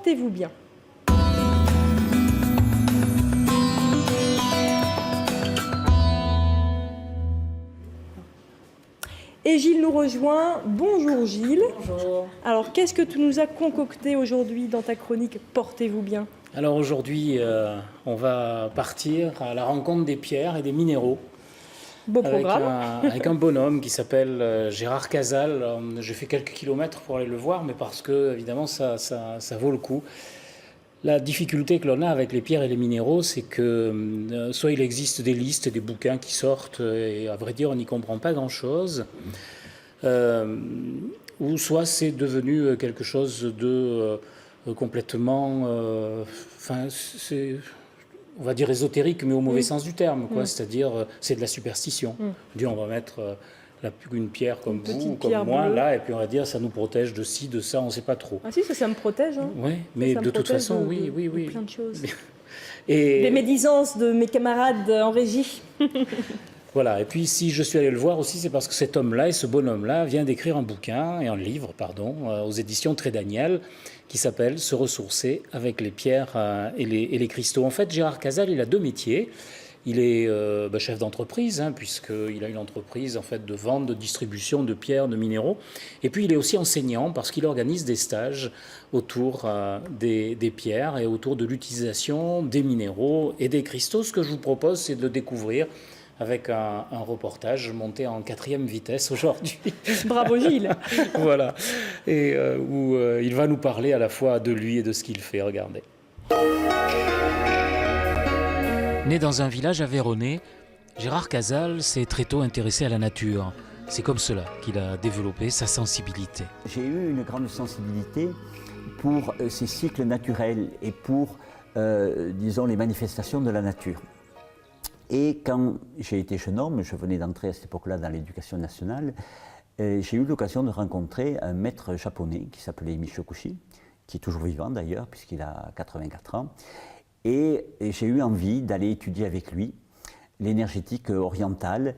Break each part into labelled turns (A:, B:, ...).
A: portez-vous bien. Et Gilles nous rejoint. Bonjour Gilles.
B: Bonjour.
A: Alors qu'est-ce que tu nous as concocté aujourd'hui dans ta chronique Portez-vous bien?
B: Alors aujourd'hui, on va partir à la rencontre des pierres et des minéraux.
A: Beau programme.
B: Avec un bonhomme qui s'appelle Gérard Casal. J'ai fait quelques kilomètres pour aller le voir, mais parce que évidemment ça vaut le coup. La difficulté que l'on a avec les pierres et les minéraux, c'est que soit il existe des listes, des bouquins qui sortent, et à vrai dire on n'y comprend pas grand-chose, ou soit c'est devenu quelque chose de complètement, on va dire ésotérique, mais au mauvais sens du terme, quoi. C'est-à-dire c'est de la superstition. On va mettre une pierre comme vous ou comme moi,
A: bleue.
B: là, et puis on va dire ça nous protège de ci, de ça, on ne sait pas trop.
A: Ah si, ça me protège. Hein.
B: Oui, mais de toute façon, oui.
A: Plein de choses.
B: Et
A: des médisances de mes camarades en régie.
B: Voilà, et puis si je suis allé le voir aussi, c'est parce que cet homme-là et ce bonhomme-là vient d'écrire un bouquin, et un livre, aux éditions Trédaniel, qui s'appelle « Se ressourcer avec les pierres et les cristaux ». En fait, Gérard Casal, il a deux métiers. Il est chef d'entreprise, puisqu'il a une entreprise en fait, de vente, de distribution de pierres, de minéraux. Et puis il est aussi enseignant parce qu'il organise des stages autour des pierres et autour de l'utilisation des minéraux et des cristaux. Ce que je vous propose, c'est de le découvrir avec un reportage monté en 4e vitesse aujourd'hui.
A: Bravo Gilles.
B: Voilà, et où il va nous parler à la fois de lui et de ce qu'il fait. Regardez. Né dans un village aveyronnais, Gérard Casal s'est très tôt intéressé à la nature. C'est comme cela qu'il a développé sa sensibilité.
C: J'ai eu une grande sensibilité pour ces cycles naturels et pour, disons, les manifestations de la nature. Et quand j'ai été jeune homme, je venais d'entrer à cette époque-là dans l'éducation nationale, j'ai eu l'occasion de rencontrer un maître japonais qui s'appelait Michio Kushi, qui est toujours vivant d'ailleurs, puisqu'il a 84 ans. Et j'ai eu envie d'aller étudier avec lui l'énergétique orientale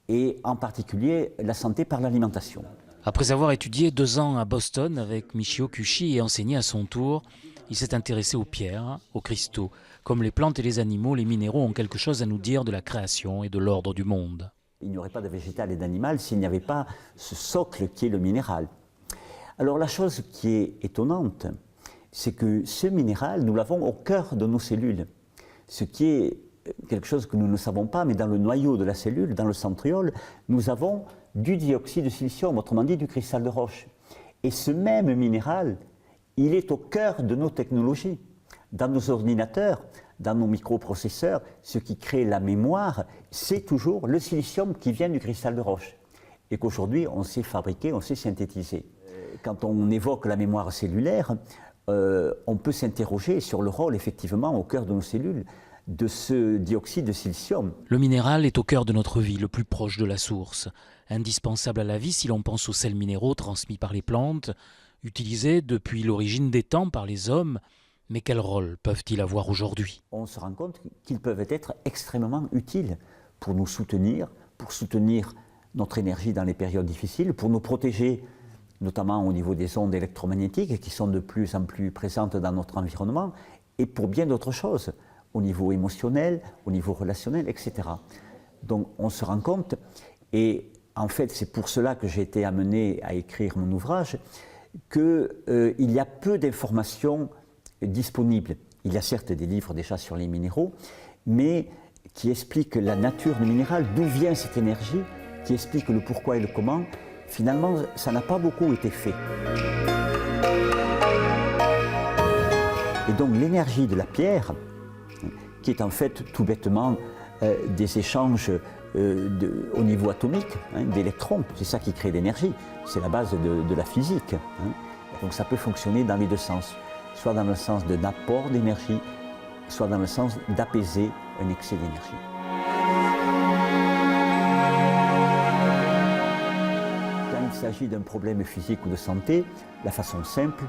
C: et en particulier la santé par l'alimentation.
B: Après avoir étudié 2 ans à Boston avec Michio Kushi et enseigné à son tour, il s'est intéressé aux pierres, aux cristaux. Comme les plantes et les animaux, les minéraux ont quelque chose à nous dire de la création et de l'ordre du monde.
C: Il n'y aurait pas de végétal et d'animal s'il n'y avait pas ce socle qui est le minéral. Alors la chose qui est étonnante, c'est que ce minéral, nous l'avons au cœur de nos cellules. Ce qui est quelque chose que nous ne savons pas, mais dans le noyau de la cellule, dans le centriole, nous avons du dioxyde de silicium, autrement dit du cristal de roche. Et ce même minéral, il est au cœur de nos technologies. Dans nos ordinateurs, dans nos microprocesseurs, ce qui crée la mémoire, c'est toujours le silicium qui vient du cristal de roche. Et qu'aujourd'hui, on sait fabriquer, on sait synthétiser. Quand on évoque la mémoire cellulaire, on peut s'interroger sur le rôle, effectivement, au cœur de nos cellules, de ce dioxyde de silicium.
B: Le minéral est au cœur de notre vie, le plus proche de la source. Indispensable à la vie si l'on pense aux sels minéraux transmis par les plantes, utilisés depuis l'origine des temps par les hommes. Mais quel rôle peuvent-ils avoir aujourd'hui?
C: On se rend compte qu'ils peuvent être extrêmement utiles pour nous soutenir, pour soutenir notre énergie dans les périodes difficiles, pour nous protéger, notamment au niveau des ondes électromagnétiques qui sont de plus en plus présentes dans notre environnement, et pour bien d'autres choses, au niveau émotionnel, au niveau relationnel, etc. Donc on se rend compte, et en fait c'est pour cela que j'ai été amené à écrire mon ouvrage, qu'il y a peu d'informations disponibles. Il y a certes des livres déjà sur les minéraux, mais qui expliquent la nature du minéral, d'où vient cette énergie, qui expliquent le pourquoi et le comment. Finalement, ça n'a pas beaucoup été fait. Et donc l'énergie de la pierre, qui est en fait tout bêtement des échanges au niveau atomique, d'électrons, c'est ça qui crée l'énergie, c'est la base de la physique. Donc ça peut fonctionner dans les deux sens, soit dans le sens de l'apport d'énergie, soit dans le sens d'apaiser un excès d'énergie. Quand il s'agit d'un problème physique ou de santé, la façon simple,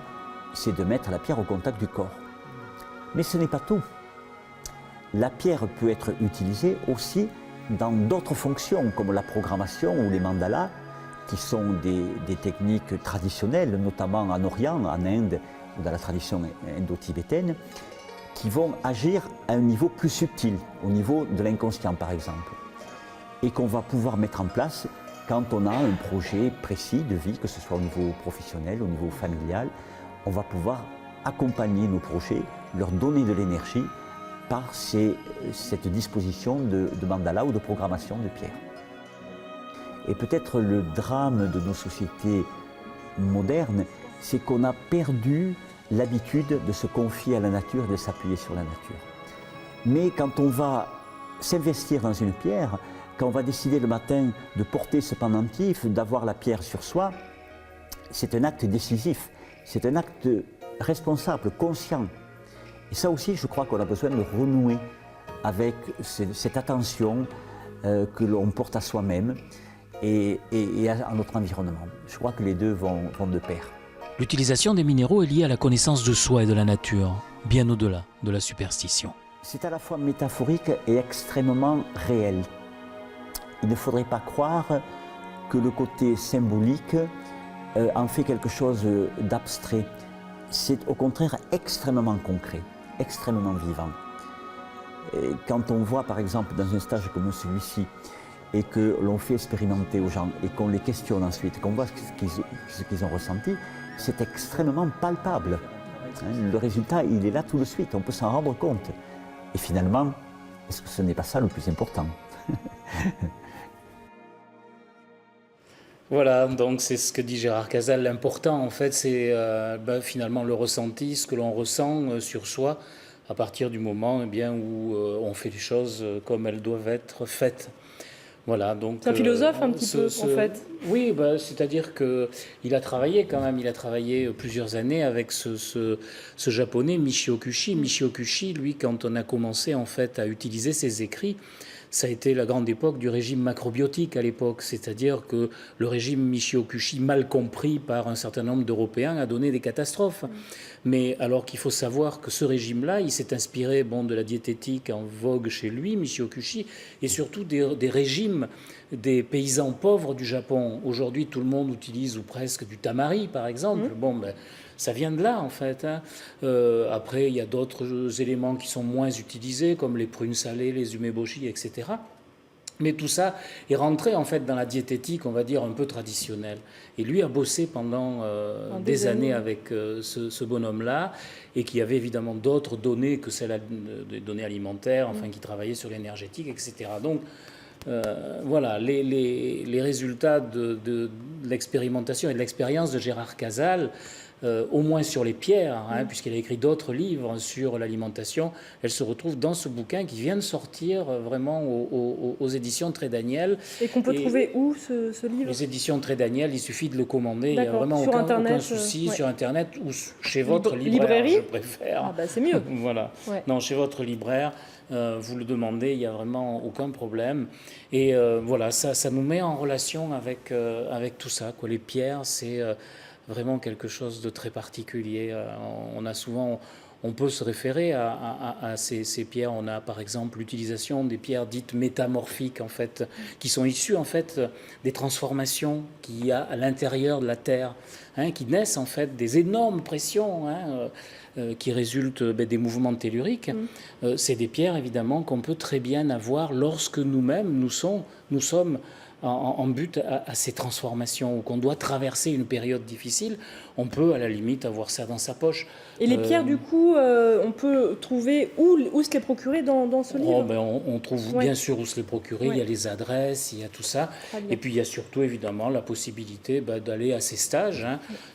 C: c'est de mettre la pierre au contact du corps. Mais ce n'est pas tout. La pierre peut être utilisée aussi dans d'autres fonctions, comme la programmation ou les mandalas, qui sont des techniques traditionnelles, notamment en Orient, en Inde dans la tradition indo-tibétaine, qui vont agir à un niveau plus subtil, au niveau de l'inconscient par exemple, et qu'on va pouvoir mettre en place quand on a un projet précis de vie, que ce soit au niveau professionnel, au niveau familial. On va pouvoir accompagner nos projets, leur donner de l'énergie par cette disposition de mandala ou de programmation de pierre. Et peut-être le drame de nos sociétés modernes, c'est qu'on a perdu l'habitude de se confier à la nature, de s'appuyer sur la nature. Mais quand on va s'investir dans une pierre, quand on va décider le matin de porter ce pendentif, d'avoir la pierre sur soi, c'est un acte décisif, c'est un acte responsable, conscient. Et ça aussi, je crois qu'on a besoin de renouer avec cette attention que l'on porte à soi-même et à notre environnement. Je crois que les deux vont de pair.
D: L'utilisation des minéraux est liée à la connaissance de soi et de la nature, bien au-delà de la superstition.
C: C'est à la fois métaphorique et extrêmement réel. Il ne faudrait pas croire que le côté symbolique en fait quelque chose d'abstrait. C'est au contraire extrêmement concret, extrêmement vivant. Et quand on voit par exemple dans un stage comme celui-ci, et que l'on fait expérimenter aux gens, et qu'on les questionne ensuite, qu'on voit ce qu'ils ont ressenti, c'est extrêmement palpable. Le résultat, il est là tout de suite, on peut s'en rendre compte. Et finalement, est-ce que ce n'est pas ça le plus important?
B: Voilà, donc c'est ce que dit Gérard Casal. L'important, en fait, c'est finalement le ressenti, ce que l'on ressent sur soi à partir du moment où on fait les choses comme elles doivent être faites. Voilà, donc,
A: c'est un philosophe un petit peu, en fait.
B: Oui, c'est-à-dire qu'il a travaillé quand même, il a travaillé plusieurs années avec ce japonais Michio Kushi. Michio Kushi, lui, quand on a commencé en fait à utiliser ses écrits, ça a été la grande époque du régime macrobiotique à l'époque, c'est-à-dire que le régime Michio Kushi, mal compris par un certain nombre d'Européens, a donné des catastrophes. Mais alors qu'il faut savoir que ce régime-là, il s'est inspiré de la diététique en vogue chez lui, Michio Kushi, et surtout des régimes des paysans pauvres du Japon. Aujourd'hui, tout le monde utilise ou presque du tamari, par exemple. Ça vient de là, en fait. Après, il y a d'autres éléments qui sont moins utilisés, comme les prunes salées, les umeboshi, etc. Mais tout ça est rentré, en fait, dans la diététique, on va dire, un peu traditionnelle. Et lui a bossé pendant des années avec ce bonhomme-là, et qui avait évidemment d'autres données que celles des données alimentaires, enfin, qui travaillaient sur l'énergétique, etc. Donc, voilà, les résultats de l'expérimentation et de l'expérience de Gérard Casal, au moins sur les pierres, puisqu'il a écrit d'autres livres sur l'alimentation, elle se retrouve dans ce bouquin qui vient de sortir vraiment aux éditions Trédaniel.
A: Et qu'on peut trouver où, ce livre?
B: Les éditions Trédaniel, il suffit de le commander, il n'y a vraiment aucun souci, sur Internet ou chez votre libraire, je préfère.
A: Ah c'est mieux.
B: Voilà. Ouais. Non, chez votre libraire, vous le demandez, il n'y a vraiment aucun problème. Et voilà, ça nous met en relation avec tout ça, quoi. Les pierres, c'est vraiment quelque chose de très particulier. On peut se référer à ces pierres. On a par exemple l'utilisation des pierres dites métamorphiques, en fait, qui sont issues en fait des transformations qu'il y a à l'intérieur de la Terre, qui naissent en fait des énormes pressions qui résultent des mouvements telluriques. C'est des pierres évidemment qu'on peut très bien avoir lorsque nous-mêmes nous sommes en but à ces transformations, ou qu'on doit traverser une période difficile. On peut à la limite avoir ça dans sa poche.
A: Et les pierres, du coup, on peut trouver où se les procurer dans ce livre?
B: On trouve bien sûr où se les procurer, il y a les adresses, il y a tout ça. Et puis il y a surtout évidemment la possibilité d'aller à ces stages.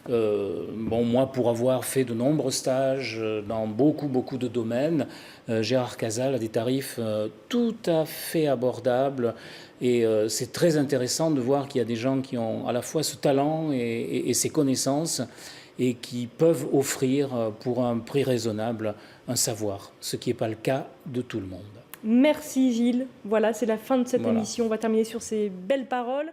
B: Moi, pour avoir fait de nombreux stages dans beaucoup de domaines, Gérard Casal a des tarifs tout à fait abordables. Et c'est très intéressant de voir qu'il y a des gens qui ont à la fois ce talent et ces connaissances, et qui peuvent offrir pour un prix raisonnable un savoir, ce qui n'est pas le cas de tout le monde.
A: Merci Gilles. Voilà, c'est la fin de cette émission. On va terminer sur ces belles paroles.